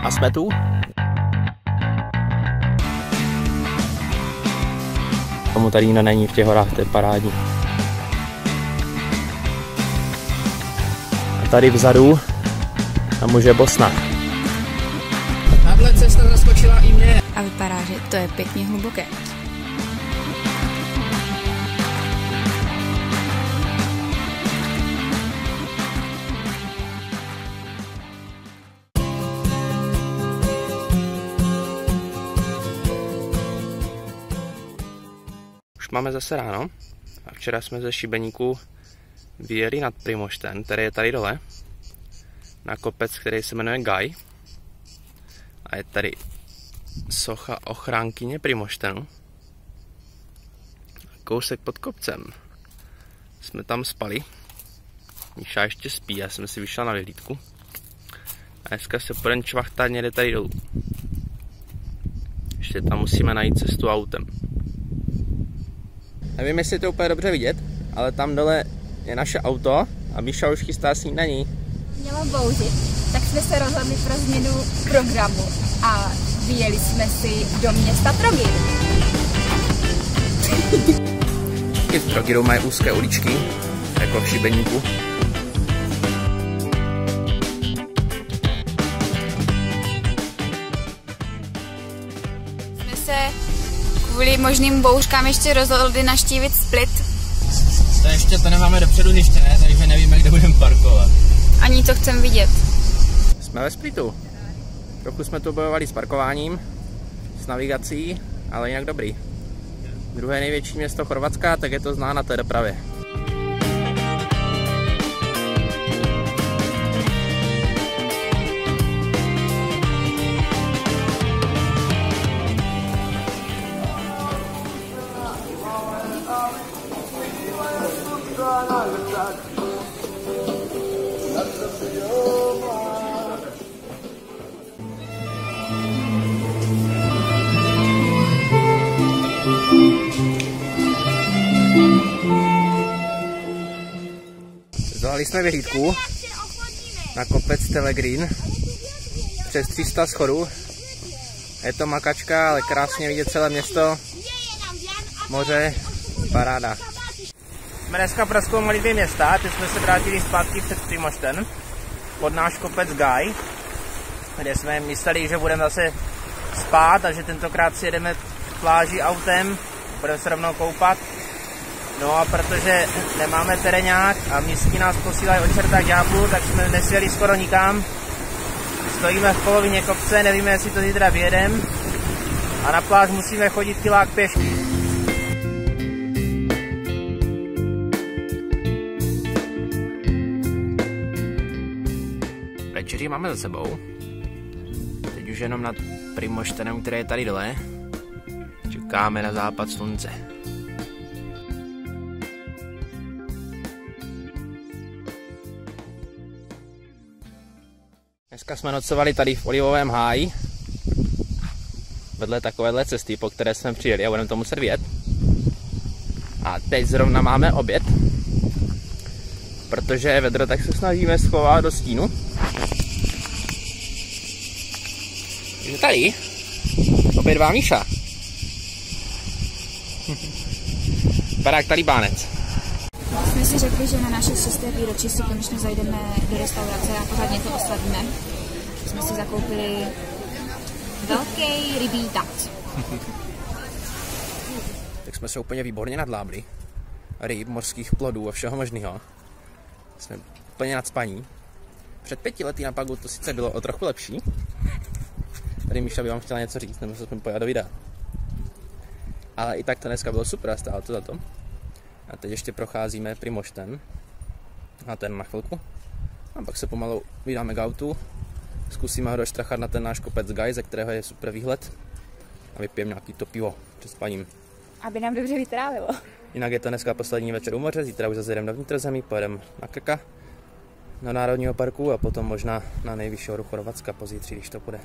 A jsme tu. Tomu tady jinak není v těch horách, to je parádní. A tady vzadu tam už je Bosna. Tahle cesta zaskočila i mě. A vypadá, že to je pěkně hluboké. Už máme zase ráno a včera jsme ze Šibeníku vyjeli nad Primošten, který je tady dole, na kopec, který se jmenuje Gaj. A je tady socha ochránkyně Primoštenu. Kousek pod kopcem jsme tam spali. Míša ještě spí, já jsem si vyšel na vyhlídku. A dneska se půjdeme čvachtat někde tady dolů. Ještě tam musíme najít cestu autem. Nevím, jestli je to úplně dobře vidět, ale tam dole je naše auto a Míša už chystá snídaní. Mělo bouřit, tak jsme se rozhodli pro změnu programu a vyjeli jsme si do města Trogir. I v Trogiru mají úzké uličky, jako v Šibeníku. Jsme se kvůli možným bouřkám ještě rozhodli navštívit Split. To ještě to nemáme dopředu zjištěné, takže nevíme, kde budeme parkovat. Ani to chcem vidět. Jsme ve Splitu. Trochu jsme tu bojovali s parkováním, s navigací, ale jinak dobrý. Druhé největší město Chorvatska, tak je to zná na té dopravě. Zdolali jsme vyhlídku na kopec Telegreen přes 300 schodů. Je to makačka, ale krásně vidět celé město, moře, paráda. Jsme dneska prozkoumali 2 města, teď jsme se vrátili zpátky před Primošten pod náš kopec Gaj, kde jsme mysleli, že budeme zase spát a že tentokrát si jedeme pláži autem, budeme se rovnou koupat. No a protože nemáme teréňák a místní nás posílají od čerta k ďáblu, tak jsme nesjeli skoro nikam. Stojíme v polovině kopce, nevíme, jestli to zítra vyjedeme. A na pláž musíme chodit kilák pěšky. Večeři máme za sebou. Teď už jenom nad Primoštenem, který je tady dole. Čekáme na západ slunce. Dneska jsme nocovali tady v Olivovém háji, vedle takovéhle cesty, po které jsme přijeli a budeme to muset vyjet. A teď zrovna máme oběd, protože je vedro, tak se snažíme schovat do stínu. Takže tady obědvá Míša. Vypadá jak talibánec. Jsme si řekli, že na naše 6. výročí si konečně zajdeme do restaurace a pořádně to oslavíme. Jsme si zakoupili velký rybí tat. Tak jsme se úplně výborně nadlábli. Ryb, mořských plodů a všeho možného. Jsme úplně nadspaní. Před 5 lety na Pagu to sice bylo o trochu lepší. Tady Míša by vám chtěla něco říct, nebo se jsme pojat do videa. Ale i tak to dneska bylo super a stálo to za to. A teď ještě procházíme Primošten. A ten na chvilku. A pak se pomalu vydáme k autu. Zkusíme ho doštrachat na ten náš kopec Gaj, ze kterého je super výhled. A vypijeme nějaký to pivo před spaním. Aby nám dobře vytrávilo. Jinak je to dneska poslední večer u moře, zítra už zase jdeme do vnitrozemí, pojedeme na Krka, do Národního parku a potom možná na nejvyšší horu Chorvatska pozítří, když to půjde.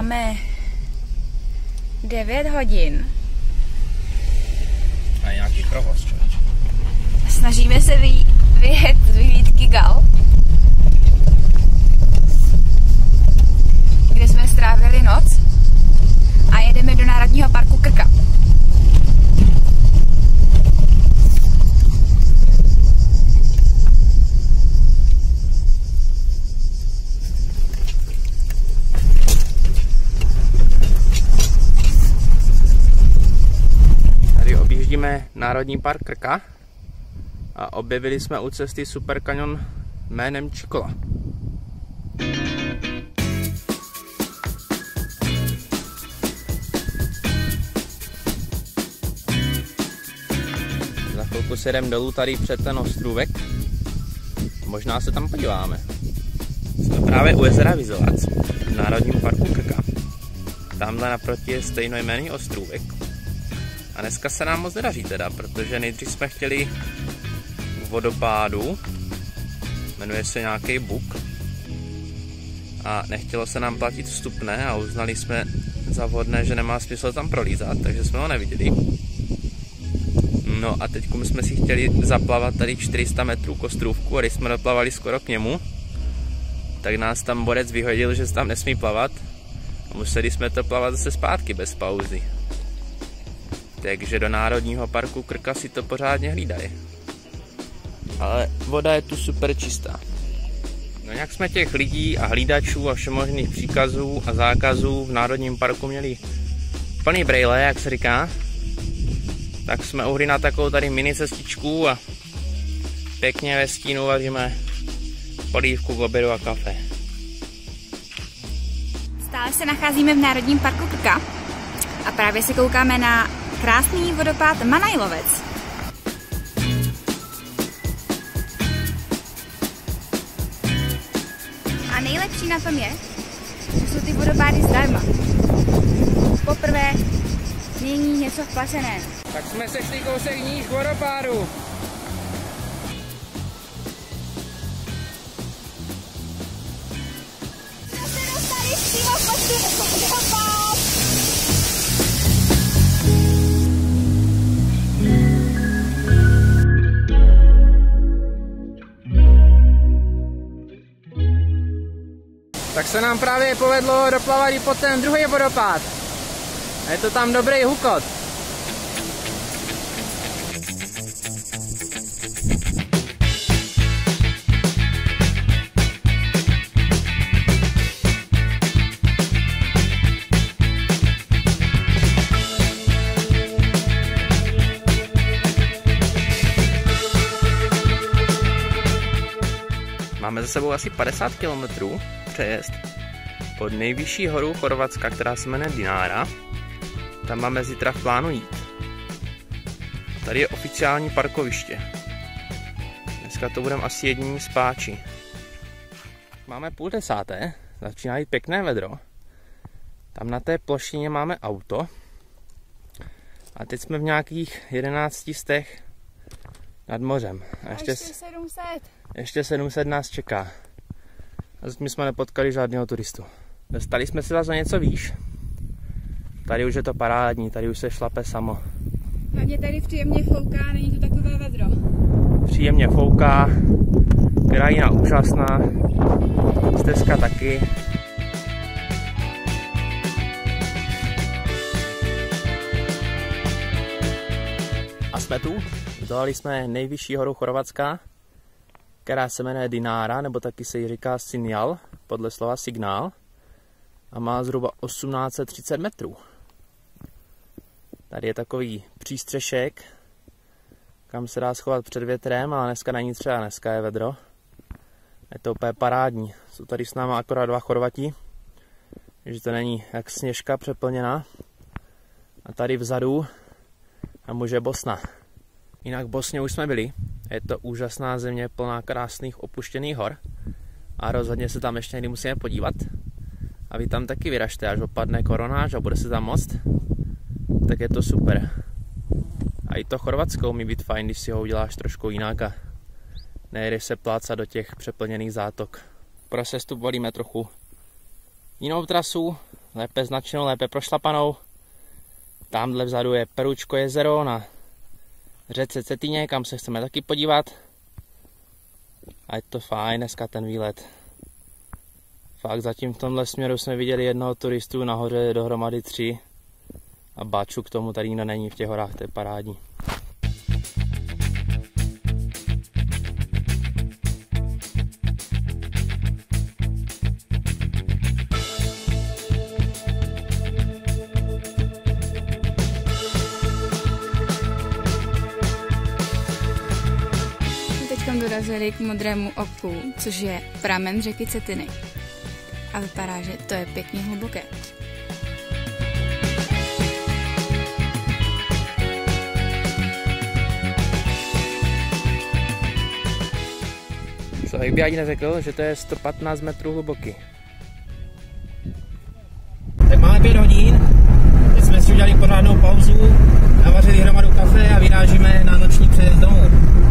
Máme 9 hodin. A nějaký provoz, člověče. Snažíme se vyjet z vyhlídky Gal, kde jsme strávili noc a jedeme do Národního parku Krka. Tady objíždíme Národní park Krka a objevili jsme u cesty super kanion jménem Čikola. Za chvilku se jdem dolů tady před ten ostrůvek. Možná se tam podíváme. Jsme právě u jezera Vizovac v Národním parku Krka. Tamhle naproti je stejnojmenný ostrůvek. A dneska se nám moc nedaří teda, protože nejdřív jsme chtěli k vodopádu, jmenuje se nějaký Buk, a nechtělo se nám platit vstupné a uznali jsme za vhodné, že nemá smysl tam prolízat, takže jsme ho neviděli. No a teď jsme si chtěli zaplavat tady 400 metrů k ostrůvku a když jsme doplavali skoro k němu, tak nás tam borec vyhodil, že se tam nesmí plavat a museli jsme to plavat zase zpátky bez pauzy. Takže do Národního parku Krka si to pořádně hlídají. Ale voda je tu super čistá. No jak jsme těch lidí a hlídačů a všemožných příkazů a zákazů v Národním parku měli plný brejle, jak se říká, tak jsme uhli na takovou tady mini cestičku a pěkně ve stínu vaříme polívku k obědu a kafe. Stále se nacházíme v Národním parku Krka a právě se koukáme na krásný vodopád Manajlovec. A nejlepší na tom je, že jsou ty vodopády zdarma. Poprvé není něco vplacené. Tak jsme se šli kousek níž k vodopádu. Tak se nám právě povedlo doplavat i pod ten druhý vodopád. A je to tam dobrý hukot. Máme za sebou asi 50 km přejezd pod nejvyšší horu Chorvatska, která se jmenuje Dinára. Tam máme zítra v plánu jít. Tady je oficiální parkoviště. Dneska to budeme asi jediní spáči. Máme 9:30, začíná jít pěkné vedro. Tam na té plošině máme auto. A teď jsme v nějakých 11 stech nad mořem. A ještě 700 nás čeká. A zatím jsme nepotkali žádného turistu. Dostali jsme si zase něco výš. Tady už je to parádní, tady už se šlape samo. Hlavně tady příjemně fouká, není to takové vedro. Příjemně fouká, krajina úžasná, stezka taky. A jsme tu, zdolali jsme nejvyšší horu Chorvatska, která se jmenuje Dinára, nebo taky se jí říká Sinjal, podle slova signál, a má zhruba 1830 metrů. Tady je takový přístřešek, kam se dá schovat před větrem, ale dneska není třeba, dneska je vedro. Je to úplně parádní. Jsou tady s náma akorát 2 Chorvati, že to není jak Sněžka přeplněná. A tady vzadu a může Bosna. Jinak v Bosně už jsme byli. Je to úžasná země plná krásných opuštěných hor. A rozhodně se tam ještě někdy musíme podívat. A vy tam taky vyražte, až opadne koronáž a bude se tam most. Tak je to super. A i to Chorvatsko umí být fajn, když si ho uděláš trošku jinak a nejdeš se plácat do těch přeplněných zátok. Pro sestup volíme trochu jinou trasu, lépe značenou, lépe prošlapanou. Tamhle vzadu je Peručko jezero na řece Cetyně, kam se chceme taky podívat. A je to fajn dneska ten výlet. Fakt zatím v tomhle směru jsme viděli jednoho turistu, nahoře dohromady 3. A Baču k tomu tady není v těch horách, to je parádní. Teďkom dorazili k Modrému oku, což je pramen řeky Cetyny. A vypadá, že to je pěkně hluboké. Co, jak by ani neřekl, že to je 115 metrů hluboký. Tak máme 5 hodin, teď jsme si udělali pořádnou pauzu, navařili hromadu kafe a vyrážíme na noční přejezd domů.